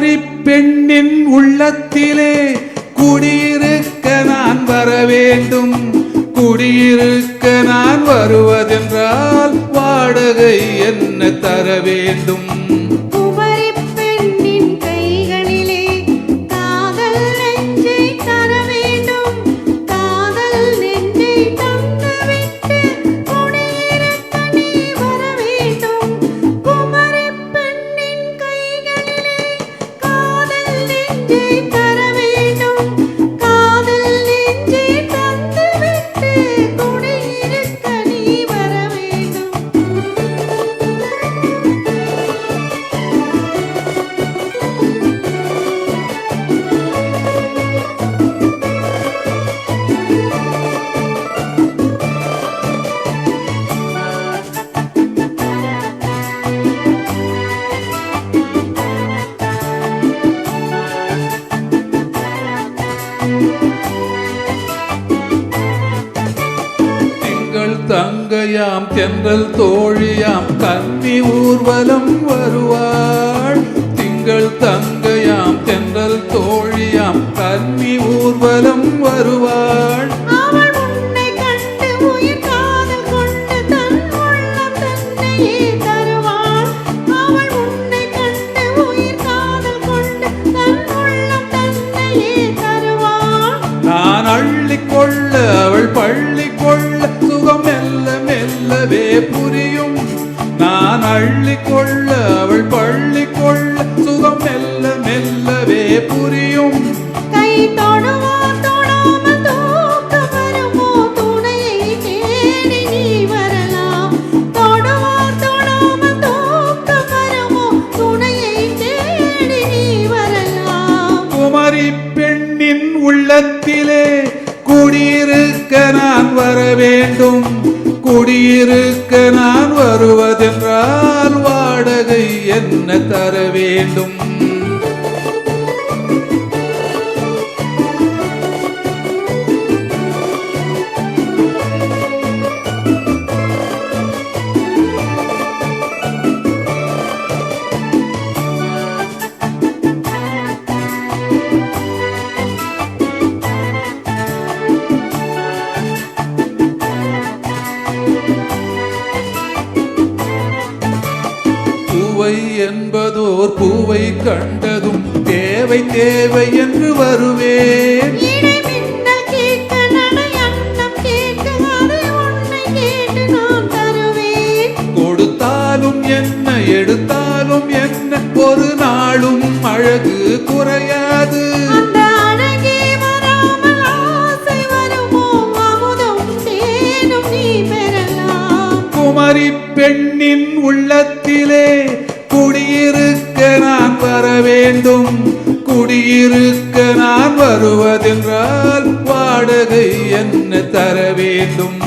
குமரி பெண்ணின் உள்ளத்திலே குடியிருக்க நான் வர வேண்டும். குடியிருக்க நான் வருவதென்றால் வாடகை என்ன தர வேண்டும்? தங்கையாம் தென்றல் தோழியாம் கன்னி ஊர்வலம் வருவாள். திங்கள் தங்கையாம் தென்றல் தோழியாம் கன்னி ஊர்வலம் வருவாள். நான் அள்ளிக்கொள்ள அவள் பள்ளி கொள்ள சுகம் மெல்ல மெல்லவே புரியும். நான் அள்ளிக்கொள்ள அவள் பள்ளி கொள்ள சுகம் மெல்ல மெல்லவே புரியும். கை தொடுவா தொடாமல் தூக்கம் வருமோ துணையை தேடி நீ வரலாம். தொடுவா தொடாமல் தூக்கம் வருமோ துணையை தேடி நீ வரலாம். குமரி பெண்ணின் உள்ளத்திலே குடியிருக்க நான் வர வேண்டும். குடியிருக்க நான் வருவதென்றால் வாடகை என்ன தர வேண்டும்? பூவை என்பதோர் பூவை கண்டதும் தேவை தேவை என்று வருவேன். கொடுத்தாலும் என்ன எடுத்தாலும் என்ன ஒரு நாளும் அழகு குறையாது. குமரி பெண்ணின் உள்ளத்திலே குடியிருக்க நான் வர வேண்டும். குடியிருக்க நான் வருவதென்றால் வாடகை என்ன தர வேண்டும்?